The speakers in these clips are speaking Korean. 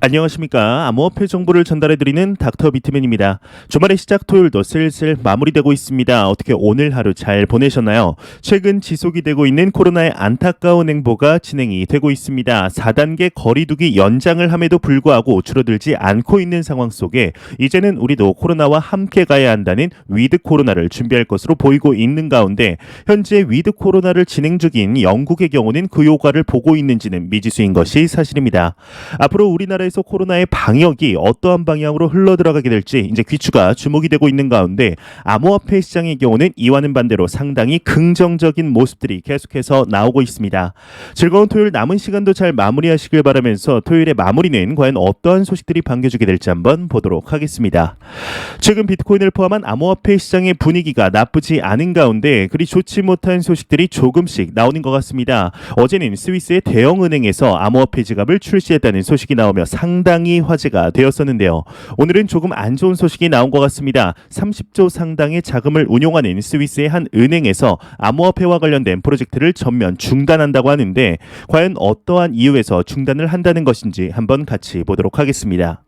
안녕하십니까. 암호화폐 정보를 전달해드리는 닥터 비트맨입니다. 주말의 시작 토요일도 슬슬 마무리되고 있습니다. 어떻게 오늘 하루 잘 보내셨나요? 최근 지속이 되고 있는 코로나의 안타까운 행보가 진행이 되고 있습니다. 4단계 거리두기 연장을 함에도 불구하고 줄어들지 않고 있는 상황 속에 이제는 우리도 코로나와 함께 가야 한다는 위드 코로나를 준비할 것으로 보이고 있는 가운데 현재 위드 코로나를 진행 중인 영국의 경우는 그 효과를 보고 있는지는 미지수인 것이 사실입니다. 앞으로 우리나라에서 코로나의 방역이 어떠한 방향으로 흘러들어가게 될지 이제 귀추가 주목이 되고 있는 가운데 암호화폐 시장의 경우는 이와는 반대로 상당히 긍정적인 모습들이 계속해서 나오고 있습니다. 즐거운 토요일 남은 시간도 잘 마무리하시길 바라면서 토요일의 마무리는 과연 어떠한 소식들이 반겨주게 될지 한번 보도록 하겠습니다. 최근 비트코인을 포함한 암호화폐 시장의 분위기가 나쁘지 않은 가운데 그리 좋지 못한 소식들이 조금씩 나오는 것 같습니다. 어제는 스위스의 대형 은행에서 암호화폐 지갑을 출시했다는 소식이 나오며 상당히 화제가 되었었는데요. 오늘은 조금 안 좋은 소식이 나온 것 같습니다. 30조 상당의 자금을 운용하는 스위스의 한 은행에서 암호화폐와 관련된 프로젝트를 전면 중단한다고 하는데 과연 어떠한 이유에서 중단을 한다는 것인지 한번 같이 보도록 하겠습니다.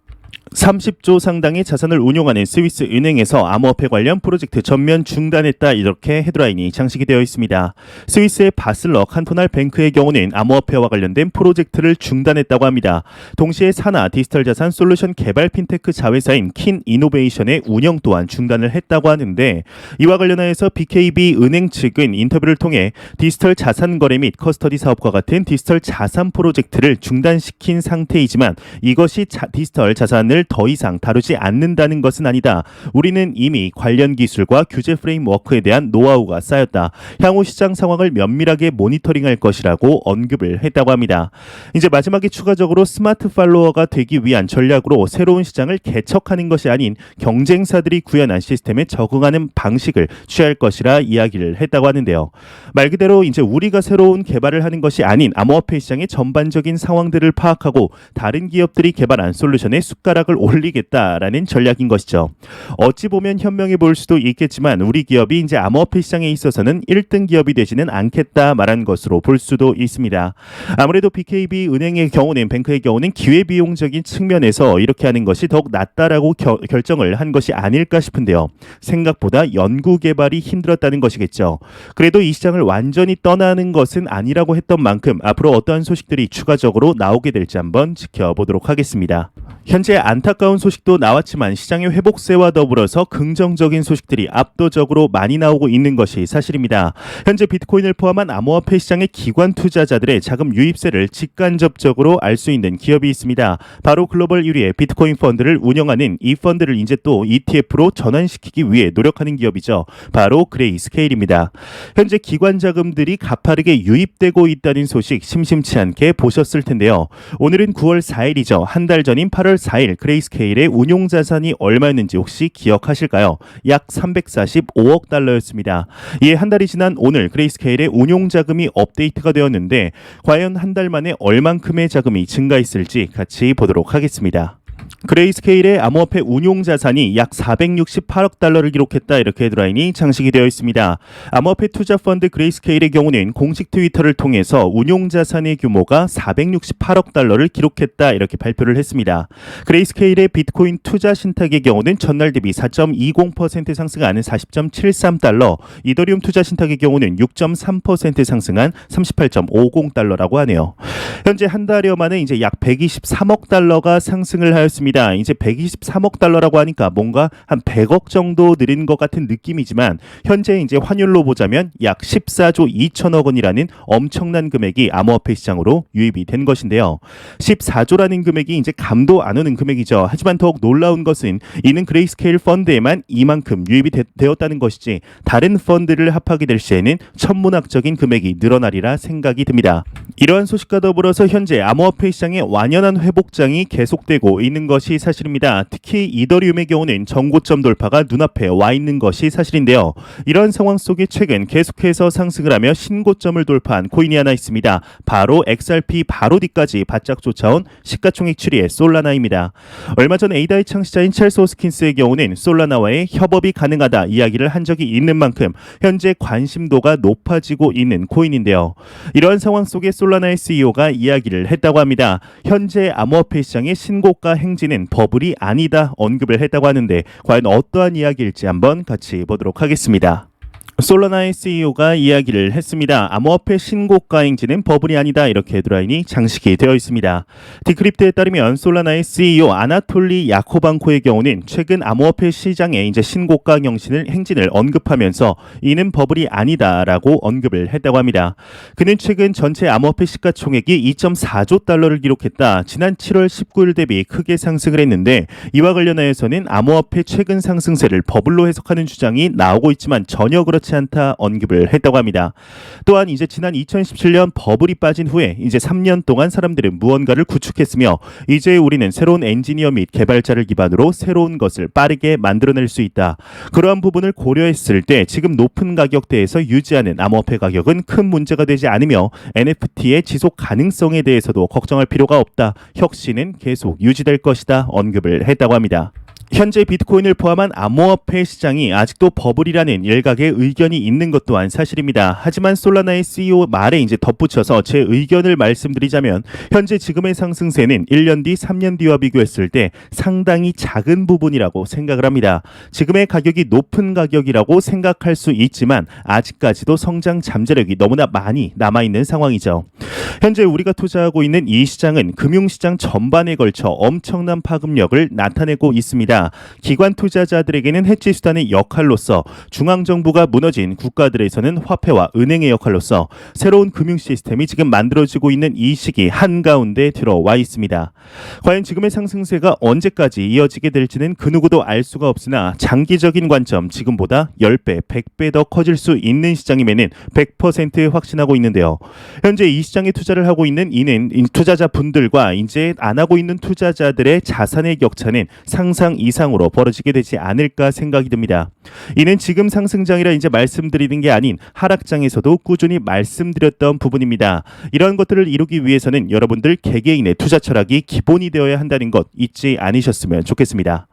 30조 상당의 자산을 운용하는 스위스 은행에서 암호화폐 관련 프로젝트 전면 중단했다, 이렇게 헤드라인이 장식이 되어 있습니다. 스위스의 바슬러 칸토날 뱅크의 경우는 암호화폐와 관련된 프로젝트를 중단했다고 합니다. 동시에 사나 디지털 자산 솔루션 개발 핀테크 자회사인 킨 이노베이션의 운영 또한 중단을 했다고 하는데 이와 관련하여서 BKB 은행 측은 인터뷰를 통해 디지털 자산 거래 및 커스터디 사업과 같은 디지털 자산 프로젝트를 중단시킨 상태이지만 이것이 디지털 자산을 더 이상 다루지 않는다는 것은 아니다. 우리는 이미 관련 기술과 규제 프레임워크에 대한 노하우가 쌓였다. 향후 시장 상황을 면밀하게 모니터링할 것이라고 언급을 했다고 합니다. 이제 마지막에 추가적으로 스마트 팔로워가 되기 위한 전략으로 새로운 시장을 개척하는 것이 아닌 경쟁사들이 구현한 시스템에 적응하는 방식을 취할 것이라 이야기를 했다고 하는데요. 말 그대로 이제 우리가 새로운 개발을 하는 것이 아닌 암호화폐 시장의 전반적인 상황들을 파악하고 다른 기업들이 개발한 솔루션에 숟가락을 올리겠다라는 전략인 것이죠. 어찌 보면 현명해 보일 수도 있겠지만 우리 기업이 이제 암호화폐 시장에 있어서는 1등 기업이 되지는 않겠다 말한 것으로 볼 수도 있습니다. 아무래도 BKB 은행의 경우는 뱅크의 경우는 기회비용적인 측면에서 이렇게 하는 것이 더욱 낫다라고 결정을 한 것이 아닐까 싶은데요. 생각보다 연구 개발이 힘들었다는 것이겠죠. 그래도 이 시장을 완전히 떠나는 것은 아니라고 했던 만큼 앞으로 어떠한 소식들이 추가적으로 나오게 될지 한번 지켜보도록 하겠습니다. 현재 안타까운 소식도 나왔지만 시장의 회복세와 더불어서 긍정적인 소식들이 압도적으로 많이 나오고 있는 것이 사실입니다. 현재 비트코인을 포함한 암호화폐 시장의 기관 투자자들의 자금 유입세를 직간접적으로 알 수 있는 기업이 있습니다. 바로 글로벌 1위의 비트코인 펀드를 운영하는 이 펀드를 이제 또 ETF로 전환시키기 위해 노력하는 기업이죠. 바로 그레이스케일입니다. 현재 기관 자금들이 가파르게 유입되고 있다는 소식 심심치 않게 보셨을 텐데요. 오늘은 9월 4일이죠. 한 달 전인 8월 4일 그레이스케일의 운용 자산이 얼마였는지 혹시 기억하실까요? 약 345억 달러였습니다. 이에 한 달이 지난 오늘 그레이스케일의 운용 자금이 업데이트가 되었는데 과연 한 달 만에 얼만큼의 자금이 증가했을지 같이 보도록 하겠습니다. 그레이스케일의 암호화폐 운용 자산이 약 468억 달러를 기록했다, 이렇게 헤드라인이 장식이 되어 있습니다. 암호화폐 투자 펀드 그레이스케일의 경우는 공식 트위터를 통해서 운용 자산의 규모가 468억 달러를 기록했다, 이렇게 발표를 했습니다. 그레이스케일의 비트코인 투자 신탁의 경우는 전날 대비 4.20% 상승한 40.73달러, 이더리움 투자 신탁의 경우는 6.3% 상승한 38.50달러라고 하네요. 현재 한 달여 만에 이제 약 123억 달러가 상승을 하였습니다. 이제 123억 달러라고 하니까 뭔가 한 100억 정도 늘은 것 같은 느낌이지만 현재 이제 환율로 보자면 약 14조 2천억 원이라는 엄청난 금액이 암호화폐 시장으로 유입이 된 것인데요. 14조라는 금액이 이제 감도 안 오는 금액이죠. 하지만 더욱 놀라운 것은 이는 그레이스케일 펀드에만 이만큼 유입이 되었다는 것이지 다른 펀드를 합하게 될 시에는 천문학적인 금액이 늘어나리라 생각이 듭니다. 이러한 소식과 더불어서 현재 암호화폐 시장의 완연한 회복장이 계속되고 있는 것이 사실입니다. 특히 이더리움의 경우는 정고점 돌파가 눈앞에 와 있는 것이 사실인데요. 이런 상황 속에 최근 계속해서 상승을 하며 신고점을 돌파한 코인이 하나 있습니다. 바로 XRP 바로 뒤까지 바짝 쫓아온 시가총액 7위의 솔라나입니다. 얼마 전 에이다의 창시자인 찰스 호스킨스의 경우는 솔라나와의 협업이 가능하다 이야기를 한 적이 있는 만큼 현재 관심도가 높아지고 있는 코인인데요. 이러한 상황 속에 솔라나의 CEO가 CEO가 이야기를 했다고 합니다. 현재 암호화폐 시장의 신고가 행진은 버블이 아니다 언급을 했다고 하는데 과연 어떠한 이야기일지 한번 같이 보도록 하겠습니다. 솔라나의 CEO가 이야기를 했습니다. 암호화폐 신고가 행진은 버블이 아니다 이렇게 헤드라인이 장식이 되어 있습니다. 디크립트에 따르면 솔라나의 CEO 아나톨리 야코방코의 경우는 최근 암호화폐 시장의 이제 신고가 행진을 언급하면서 이는 버블이 아니다라고 언급을 했다고 합니다. 그는 최근 전체 암호화폐 시가총액이 2.4조 달러를 기록했다. 지난 7월 19일 대비 크게 상승을 했는데 이와 관련하여서는 암호화폐 최근 상승세를 버블로 해석하는 주장이 나오고 있지만 전혀 그렇지 않다 언급을 했다고 합니다. 또한 이제 지난 2017년 버블이 빠진 후에 이제 3년 동안 사람들은 무언가를 구축했으며 이제 우리는 새로운 엔지니어 및 개발자를 기반으로 새로운 것을 빠르게 만들어낼 수 있다. 그러한 부분을 고려했을 때 지금 높은 가격대에서 유지하는 암호화폐 가격은 큰 문제가 되지 않으며 NFT의 지속 가능성에 대해서도 걱정할 필요가 없다. 혁신은 계속 유지될 것이다 언급을 했다고 합니다. 현재 비트코인을 포함한 암호화폐 시장이 아직도 버블이라는 일각의 의견이 있는 것 또한 사실입니다. 하지만 솔라나의 CEO 말에 이제 덧붙여서 제 의견을 말씀드리자면 현재 지금의 상승세는 1년 뒤, 3년 뒤와 비교했을 때 상당히 작은 부분이라고 생각을 합니다. 지금의 가격이 높은 가격이라고 생각할 수 있지만 아직까지도 성장 잠재력이 너무나 많이 남아있는 상황이죠. 현재 우리가 투자하고 있는 이 시장은 금융시장 전반에 걸쳐 엄청난 파급력을 나타내고 있습니다. 기관 투자자들에게는 해지 수단의 역할로서 중앙정부가 무너진 국가들에서는 화폐와 은행의 역할로서 새로운 금융 시스템이 지금 만들어지고 있는 이 시기 한가운데 들어와 있습니다. 과연 지금의 상승세가 언제까지 이어지게 될지는 그 누구도 알 수가 없으나 장기적인 관점 지금보다 10배, 100배 더 커질 수 있는 시장임에는 100% 확신하고 있는데요. 현재 이 시장에 투자를 하고 있는 이는 투자자분들과 이제 안 하고 있는 투자자들의 자산의 격차는 상상 이상으로 벌어지게 되지 않을까 생각이 듭니다. 이는 지금 상승장이라 이제 말씀드리는 게 아닌 하락장에서도 꾸준히 말씀드렸던 부분입니다. 이런 것들을 이루기 위해서는 여러분들 개개인의 투자 철학이 기본이 되어야 한다는 것 잊지 않으셨으면 좋겠습니다.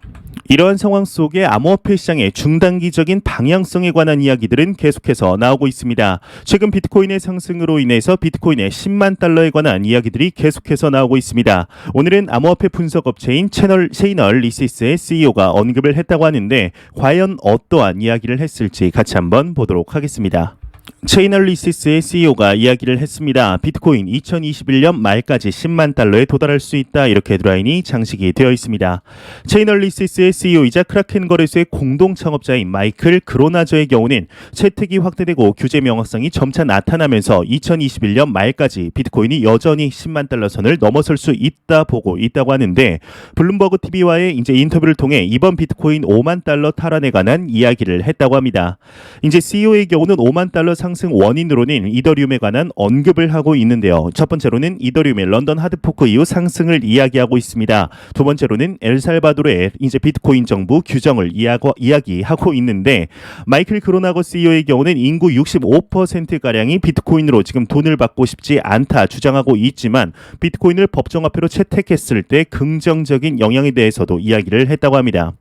이러한 상황 속에 암호화폐 시장의 중단기적인 방향성에 관한 이야기들은 계속해서 나오고 있습니다. 최근 비트코인의 상승으로 인해서 비트코인의 10만 달러에 관한 이야기들이 계속해서 나오고 있습니다. 오늘은 암호화폐 분석 업체인 체이널리시스의 CEO가 언급을 했다고 하는데 과연 어떠한 이야기를 했을지 같이 한번 보도록 하겠습니다. 체이널리시스의 CEO가 이야기를 했습니다. 비트코인 2021년 말까지 10만 달러에 도달할 수 있다 이렇게 헤드라인이 장식이 되어 있습니다. 체이널리시스의 CEO이자 크라켄 거래소의 공동 창업자인 마이클 그로나저의 경우는 채택이 확대되고 규제 명확성이 점차 나타나면서 2021년 말까지 비트코인이 여전히 10만 달러 선을 넘어설 수 있다 보고 있다고 하는데 블룸버그 TV와의 이제 인터뷰를 통해 이번 비트코인 5만 달러 탈환에 관한 이야기를 했다고 합니다. 이제 CEO의 경우는 5만 달러 상승 원인으로는 이더리움에 관한 언급을 하고 있는데요. 첫 번째로는 이더리움의 런던 하드포크 이후 상승을 이야기하고 있습니다. 두 번째로는 엘살바도르의 이제 비트코인 정부 규정을 이야기하고 있는데 마이클 그로나거 CEO의 경우는 인구 65%가량이 비트코인으로 지금 돈을 받고 싶지 않다 주장하고 있지만 비트코인을 법정화폐로 채택했을 때 긍정적인 영향에 대해서도 이야기를 했다고 합니다.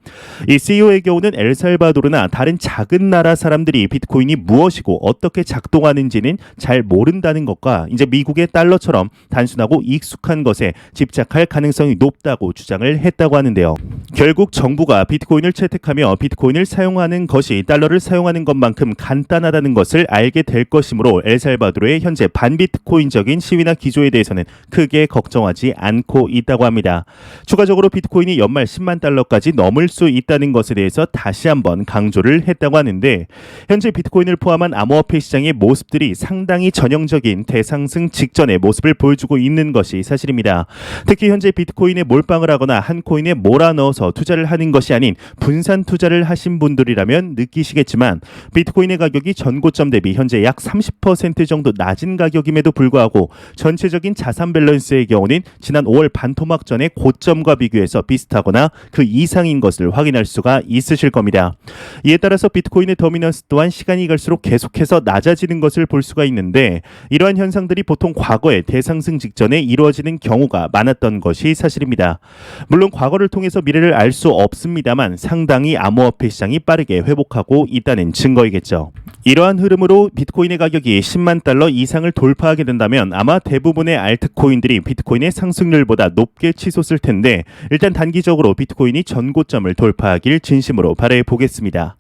이 CEO의 경우는 엘살바도르나 다른 작은 나라 사람들이 비트코인이 무엇이고 어떻게 작동하는지는 잘 모른다는 것과 이제 미국의 달러처럼 단순하고 익숙한 것에 집착할 가능성이 높다고 주장을 했다고 하는데요. 결국 정부가 비트코인을 채택하며 비트코인을 사용하는 것이 달러를 사용하는 것만큼 간단하다는 것을 알게 될 것이므로 엘살바도르의 현재 반비트코인적인 시위나 기조에 대해서는 크게 걱정하지 않고 있다고 합니다. 추가적으로 비트코인이 연말 10만 달러까지 넘을 수 있다는 것에 대해서 다시 한번 강조를 했다고 하는데 현재 비트코인을 포함한 암호화폐 시장의 모습들이 상당히 전형적인 대상승 직전의 모습을 보여주고 있는 것이 사실입니다. 특히 현재 비트코인에 몰빵을 하거나 한 코인에 몰아넣어서 투자를 하는 것이 아닌 분산 투자를 하신 분들이라면 느끼시겠지만 비트코인의 가격이 전고점 대비 현재 약 30% 정도 낮은 가격임에도 불구하고 전체적인 자산 밸런스의 경우는 지난 5월 반토막 전의 고점과 비교해서 비슷하거나 그 이상인 것을 확인할 수가 있으실 겁니다. 이에 따라서 비트코인의 더미넌스 또한 시간이 갈수록 계속해서 계속해서 낮아지는 것을 볼 수가 있는데 이러한 현상들이 보통 과거에 대상승 직전에 이루어지는 경우가 많았던 것이 사실입니다. 물론 과거를 통해서 미래를 알 수 없습니다만 상당히 암호화폐 시장이 빠르게 회복하고 있다는 증거이겠죠. 이러한 흐름으로 비트코인의 가격이 10만 달러 이상을 돌파하게 된다면 아마 대부분의 알트코인들이 비트코인의 상승률보다 높게 치솟을 텐데 일단 단기적으로 비트코인이 전고점을 돌파하길 진심으로 바라보겠습니다.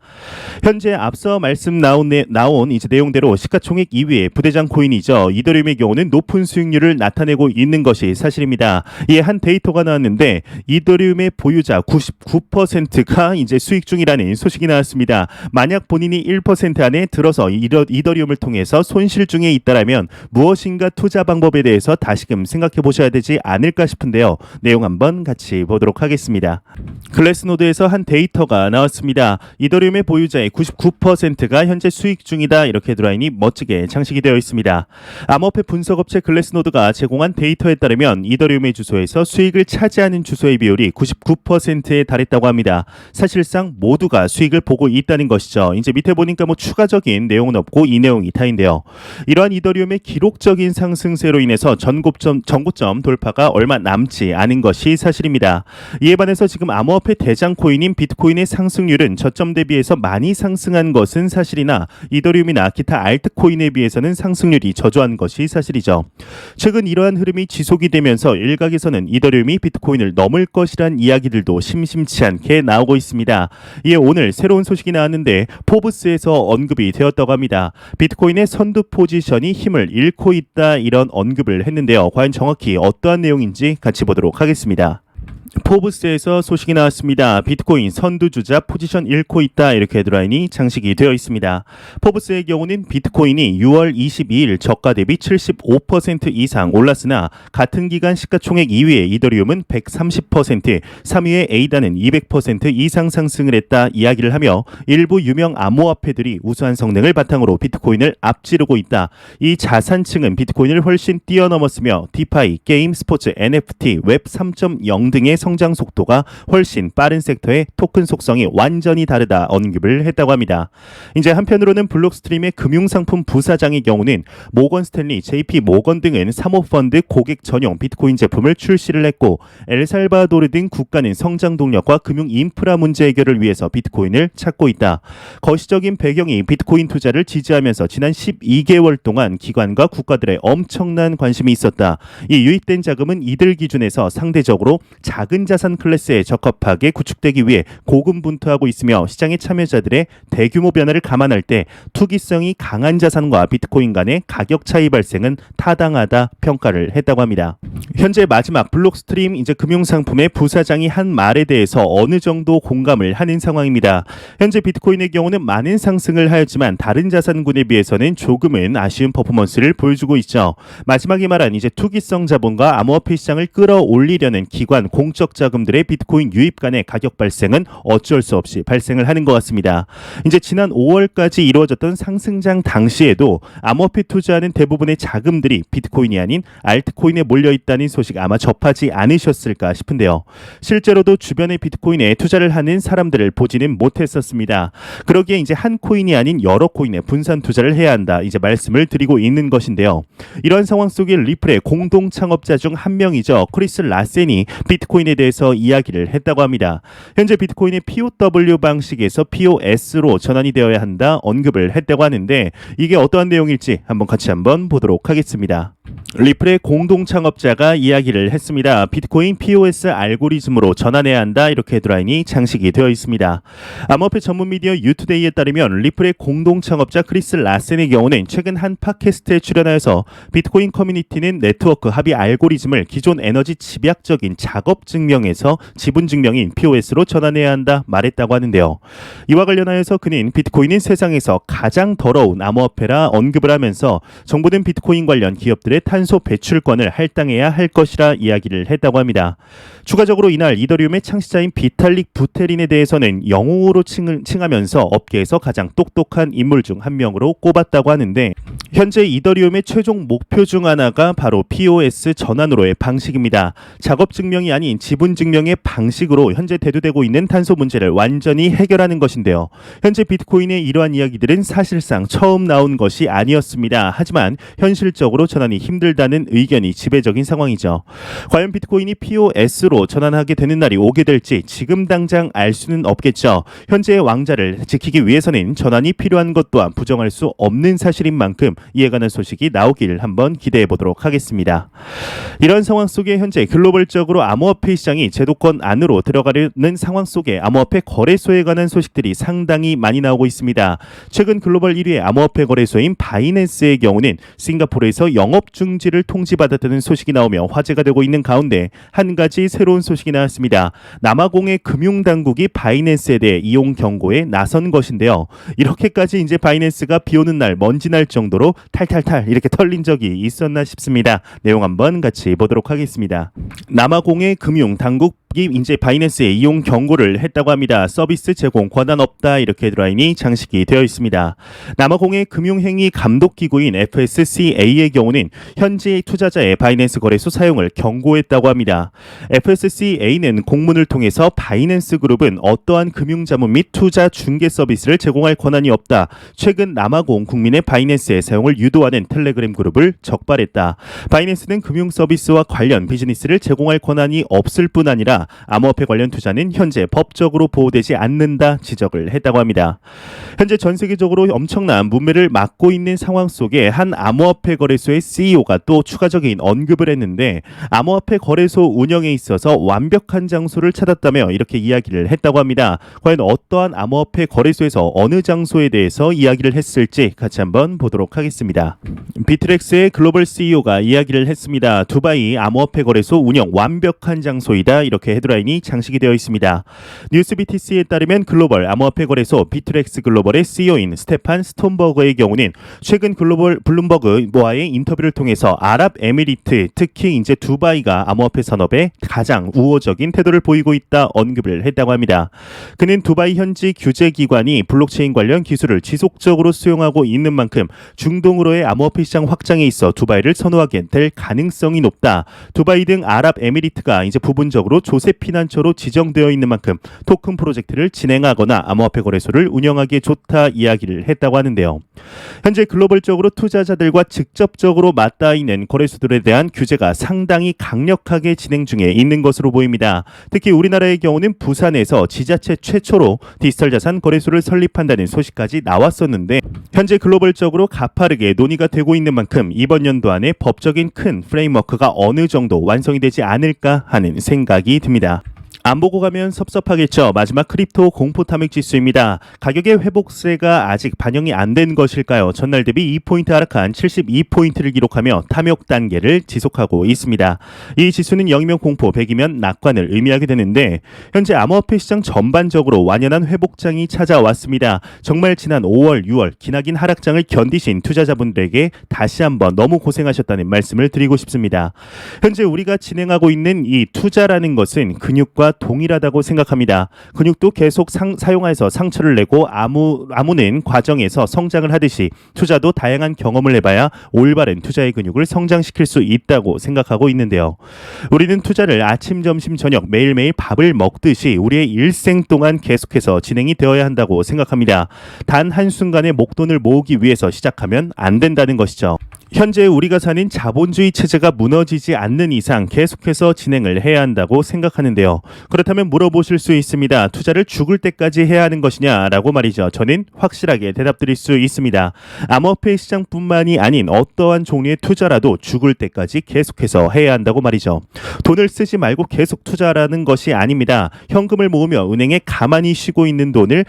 현재 앞서 말씀 나온 이제 내용대로 시가총액 2위의 부대장 코인이죠. 이더리움의 경우는 높은 수익률을 나타내고 있는 것이 사실입니다. 이에 한 데이터가 나왔는데 이더리움의 보유자 99%가 이제 수익 중이라는 소식이 나왔습니다. 만약 본인이 1% 안에 들어서 이더리움을 통해서 손실 중에 있다라면 무엇인가 투자 방법에 대해서 다시금 생각해 보셔야 되지 않을까 싶은데요. 내용 한번 같이 보도록 하겠습니다. 글래스노드에서 한 데이터가 나왔습니다. 이더리움의 보유자의 99%가 현재 수익 중이다. 이렇게 헤드라인이 멋지게 장식이 되어 있습니다. 암호화폐 분석업체 글래스노드가 제공한 데이터에 따르면 이더리움의 주소에서 수익을 차지하는 주소의 비율이 99%에 달했다고 합니다. 사실상 모두가 수익을 보고 있다는 것이죠. 이제 밑에 보니까 추가적인 내용은 없고 이 내용이 다인데요. 이러한 이더리움의 기록적인 상승세로 인해서 전고점 돌파가 얼마 남지 않은 것이 사실입니다. 이에 반해서 지금 암호화폐 대장 코인인 비트코인의 상승률은 저점 대비해서 많이 상승한 것은 사실이나 이더리움이나 기타 알트코인에 비해서는 상승률이 저조한 것이 사실이죠. 최근 이러한 흐름이 지속이 되면서 일각에서는 이더리움이 비트코인을 넘을 것이란 이야기들도 심심치 않게 나오고 있습니다. 이에 오늘 새로운 소식이 나왔는데 포브스에서 언급이 되었다고 합니다. 비트코인의 선두 포지션이 힘을 잃고 있다 이런 언급을 했는데요. 과연 정확히 어떠한 내용인지 같이 보도록 하겠습니다. 포브스에서 소식이 나왔습니다. 비트코인 선두주자 포지션 잃고 있다 이렇게 헤드라인이 장식이 되어 있습니다. 포브스의 경우는 비트코인이 6월 22일 저가 대비 75% 이상 올랐으나 같은 기간 시가총액 2위의 이더리움은 130%, 3위의 에이다는 200% 이상 상승을 했다 이야기를 하며 일부 유명 암호화폐들이 우수한 성능을 바탕으로 비트코인을 앞지르고 있다. 이 자산층은 비트코인을 훨씬 뛰어넘었으며 디파이, 게임, 스포츠, NFT, 웹 3.0 등의 성장 속도가 훨씬 빠른 섹터의 토큰 속성이 완전히 다르다 언급을 했다고 합니다. 이제 한편으로는 블록스트림의 금융상품 부사장의 경우는 모건 스탠리, JP 모건 등은 사모펀드 고객 전용 비트코인 제품을 출시를 했고 엘살바도르 등 국가는 성장 동력과 금융 인프라 문제 해결을 위해서 비트코인을 찾고 있다. 거시적인 배경이 비트코인 투자를 지지하면서 지난 12개월 동안 기관과 국가들의 엄청난 관심이 있었다. 이 유입된 자금은 이들 기준에서 상대적으로 작은 자산 클래스에 적합하게 구축되기 위해 고군분투하고 있으며 시장의 참여자들의 대규모 변화를 감안할 때 투기성이 강한 자산과 비트코인 간의 가격 차이 발생은 타당하다 평가를 했다고 합니다. 현재 마지막 블록스트림 이제 금융상품의 부사장이 한 말에 대해서 어느 정도 공감을 하는 상황입니다. 현재 비트코인의 경우는 많은 상승을 하였지만 다른 자산군에 비해서는 조금은 아쉬운 퍼포먼스를 보여주고 있죠. 마지막에 말한 이제 투기성 자본과 암호화폐 시장을 끌어올리려는 기관 공적 자금들의 비트코인 유입 간의 가격 발생은 어쩔 수 없이 발생을 하는 것 같습니다. 이제 지난 5월까지 이루어졌던 상승장 당시에도 암호화폐 투자하는 대부분의 자금들이 비트코인이 아닌 알트코인에 몰려있다는 소식 아마 접하지 않으셨을까 싶은데요. 실제로도 주변의 비트코인에 투자를 하는 사람들을 보지는 못했었습니다. 그러기에 이제 한 코인이 아닌 여러 코인에 분산 투자를 해야 한다 이제 말씀을 드리고 있는 것인데요. 이런 상황 속에 리플의 공동 창업자 중 한 명이죠. 크리스 라센이 비트코인에 대해서 이야기를 했다고 합니다. 현재 비트코인의 POW 방식에서 POS로 전환이 되어야 한다 언급을 했다고 하는데 이게 어떠한 내용일지 같이 보도록 하겠습니다. 리플의 공동 창업자가 이야기를 했습니다. 비트코인 POS 알고리즘으로 전환해야 한다 이렇게 헤드라인이 장식이 되어 있습니다. 암호화폐 전문 미디어 유투데이에 따르면 리플의 공동 창업자 크리스 라센의 경우는 최근 한 팟캐스트에 출연하여서 비트코인 커뮤니티는 네트워크 합의 알고리즘을 기존 에너지 집약적인 작업 증명에서 지분 증명인 POS로 전환해야 한다 말했다고 하는데요. 이와 관련하여서 그는 비트코인은 세상에서 가장 더러운 암호화폐라 언급을 하면서 정부는 비트코인 관련 기업들의 탄소 배출권을 할당해야 할 것이라 이야기를 했다고 합니다. 추가적으로 이날 이더리움의 창시자인 비탈릭 부테린에 대해서는 영웅으로 칭하면서 업계에서 가장 똑똑한 인물 중 한 명으로 꼽았다고 하는데 현재 이더리움의 최종 목표 중 하나가 바로 POS 전환으로의 방식입니다. 작업 증명이 아닌 지분 증명의 방식으로 현재 대두되고 있는 탄소 문제를 완전히 해결하는 것인데요. 현재 비트코인의 이러한 이야기들은 사실상 처음 나온 것이 아니었습니다. 하지만 현실적으로 전환이 힘들다는 의견이 지배적인 상황이죠. 과연 비트코인이 POS로 전환하게 되는 날이 오게 될지 지금 당장 알 수는 없겠죠. 현재의 왕자를 지키기 위해서는 전환이 필요한 것 또한 부정할 수 없는 사실인 만큼 이에 관한 소식이 나오길 한번 기대해 보도록 하겠습니다. 이런 상황 속에 현재 글로벌적으로 암호화폐 시장이 제도권 안으로 들어가려는 상황 속에 암호화폐 거래소에 관한 소식들이 상당히 많이 나오고 있습니다. 최근 글로벌 1위의 암호화폐 거래소인 바이낸스의 경우는 싱가포르에서 영업 중지를 통지받았다는 소식이 나오며 화제가 되고 있는 가운데 한 가지 새로운 소식이 나왔습니다. 남아공의 금융당국이 바이낸스에 대해 이용 경고에 나선 것인데요. 이렇게까지 이제 바이낸스가 비 오는 날, 먼지 날 정도로 탈탈탈 이렇게 털린 적이 있었나 싶습니다. 내용 한번 같이 보도록 하겠습니다. 남아공의 금융당국 이제 바이낸스에 이용 경고를 했다고 합니다. 서비스 제공 권한 없다 이렇게 헤드라인이 장식이 되어 있습니다. 남아공의 금융행위 감독기구인 FSCA의 경우는 현지 투자자의 바이낸스 거래소 사용을 경고했다고 합니다. FSCA는 공문을 통해서 바이낸스 그룹은 어떠한 금융자문 및 투자 중개 서비스를 제공할 권한이 없다. 최근 남아공 국민의 바이낸스의 사용을 유도하는 텔레그램 그룹을 적발했다. 바이낸스는 금융 서비스와 관련 비즈니스를 제공할 권한이 없을 뿐 아니라 암호화폐 관련 투자는 현재 법적으로 보호되지 않는다 지적을 했다고 합니다. 현재 전 세계적으로 엄청난 문매를 맞고 있는 상황 속에 한 암호화폐 거래소의 CEO가 또 추가적인 언급을 했는데 암호화폐 거래소 운영에 있어서 완벽한 장소를 찾았다며 이렇게 이야기를 했다고 합니다. 과연 어떠한 암호화폐 거래소에서 어느 장소에 대해서 이야기를 했을지 같이 한번 보도록 하겠습니다. 비트렉스의 글로벌 CEO가 이야기를 했습니다. 두바이 암호화폐 거래소 운영 완벽한 장소이다 이렇게 헤드라인이 장식이 되어 있습니다. 뉴스 BTC에 따르면 글로벌 암호화폐 거래소 비트렉스 글로벌의 CEO인 스테판 스톤버거의 경우는 최근 글로벌 블룸버그와의 인터뷰를 통해서 아랍에미리트 특히 이제 두바이가 암호화폐 산업에 가장 우호적인 태도를 보이고 있다 언급을 했다고 합니다. 그는 두바이 현지 규제기관이 블록체인 관련 기술을 지속적으로 수용하고 있는 만큼 중동으로의 암호화폐 시장 확장에 있어 두바이를 선호하게 될 가능성이 높다. 두바이 등 아랍에미리트가 이제 부분적으로 조세 피난처로 지정되어 있는 만큼 토큰 프로젝트를 진행하거나 암호화폐 거래소를 운영하기에 좋다 이야기를 했다고 하는데요. 현재 글로벌적으로 투자자들과 직접적으로 맞닿아 있는 거래소들에 대한 규제가 상당히 강력하게 진행 중에 있는 것으로 보입니다. 특히 우리나라의 경우는 부산에서 지자체 최초로 디지털 자산 거래소를 설립한다는 소식까지 나왔었는데 현재 글로벌적으로 가파르게 논의가 되고 있는 만큼 이번 연도 안에 법적인 큰 프레임워크가 어느 정도 완성이 되지 않을까 하는 생각이 듭니다. 안 보고 가면 섭섭하겠죠. 마지막 크립토 공포 탐욕 지수입니다. 가격의 회복세가 아직 반영이 안 된 것일까요? 전날 대비 2포인트 하락한 72포인트를 기록하며 탐욕 단계를 지속하고 있습니다. 이 지수는 0이면 공포, 100이면 낙관을 의미하게 되는데 현재 암호화폐 시장 전반적으로 완연한 회복장이 찾아왔습니다. 정말 지난 5월, 6월 기나긴 하락장을 견디신 투자자분들에게 다시 한번 너무 고생하셨다는 말씀을 드리고 싶습니다. 현재 우리가 진행하고 있는 이 투자라는 것은 근육과 동일하다고 생각합니다. 근육도 계속 사용해서 상처를 내고 아무는 과정에서 성장을 하듯이 투자도 다양한 경험을 해봐야 올바른 투자의 근육을 성장시킬 수 있다고 생각하고 있는데요. 우리는 투자를 아침, 점심, 저녁 매일매일 밥을 먹듯이 우리의 일생 동안 계속해서 진행이 되어야 한다고 생각합니다. 단 한순간에 목돈을 모으기 위해서 시작하면 안 된다는 것이죠. 현재 우리가 사는 자본주의 체제가 무너지지 않는 이상 계속해서 진행을 해야 한다고 생각하는데요. 그렇다면 물어보실 수 있습니다. 투자를 죽을 때까지 해야 하는 것이냐라고 말이죠. 저는 확실하게 대답드릴 수 있습니다. 암호화폐 시장뿐만이 아닌 어떠한 종류의 투자라도 죽을 때까지 계속해서 해야 한다고 말이죠. 돈을 쓰지 말고 계속 투자라는 것이 아닙니다. 현금을 모으며 은행에 가만히 쉬고 있는 돈을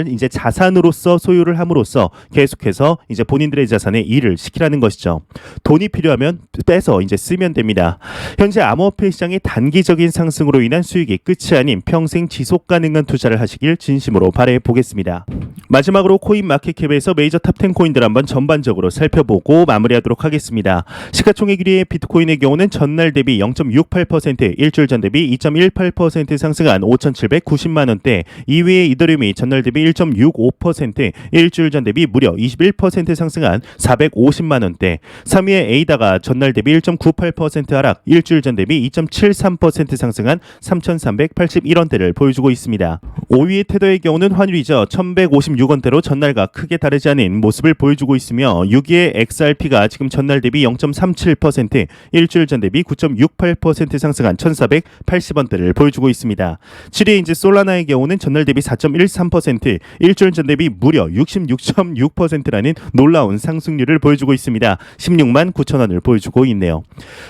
이제 자산으로서 소유를 함으로써 계속해서 이제 본인들의 자산에 일을 시키라는 것이죠. 돈이 필요하면 빼서 이제 쓰면 됩니다. 현재 암호화폐 시장의 단기적인 상승으로 인한 수익이 끝이 아닌 평생 지속 가능한 투자를 하시길 진심으로 바라해 보겠습니다. 마지막으로 코인마켓캡에서 메이저 탑10 코인들 한번 전반적으로 살펴보고 마무리하도록 하겠습니다. 시가총액 1위의 비트코인의 경우는 전날 대비 0.68%, 일주일 전 대비 2.18% 상승한 5,790만 원대, 2위의 이더리움이 전날 대비 1.65%, 일주일 전 대비 무려 21% 상승한 450만 200만 원대. 3위의 에이다가 전날 대비 1.98% 하락, 일주일 전 대비 2.73% 상승한 3,381원대를 보여주고 있습니다. 5위의 테더의 경우는 환율이죠. 1,156원대로 전날과 크게 다르지 않은 모습을 보여주고 있으며 6위의 XRP가 지금 전날 대비 0.37%, 일주일 전 대비 9.68% 상승한 1,480원대를 보여주고 있습니다. 7위의 이제 솔라나의 경우는 전날 대비 4.13%, 일주일 전 대비 무려 66.6%라는 놀라운 상승률을 보여주고 있습니다. 16만 9천 원을 보여주고 있네요.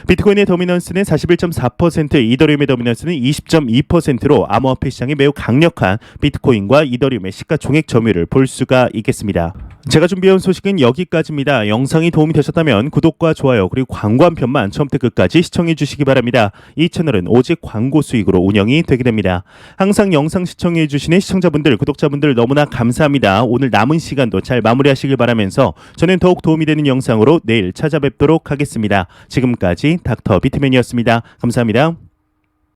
비트코인의 도미넌스는 41.4%, 이더리움의 도미넌스는 20.2%로 암호화폐 시장이 매우 강력한 비트코인과 이더리움의 시가총액 점유율을 볼 수가 있겠습니다. 제가 준비해온 소식은 여기까지입니다. 영상이 도움이 되셨다면 구독과 좋아요 그리고 광고 한 편만 처음부터 끝까지 시청해 주시기 바랍니다. 이 채널은 오직 광고 수익으로 운영이 되게 됩니다. 항상 영상 시청해 주시는 시청자분들, 구독자분들 너무나 감사합니다. 오늘 남은 시간도 잘 마무리하시길 바라면서 저는 더욱 도움이 되는 영상으로 내일 찾아뵙도록 하겠습니다. 지금까지 닥터 비트맨이었습니다. 감사합니다.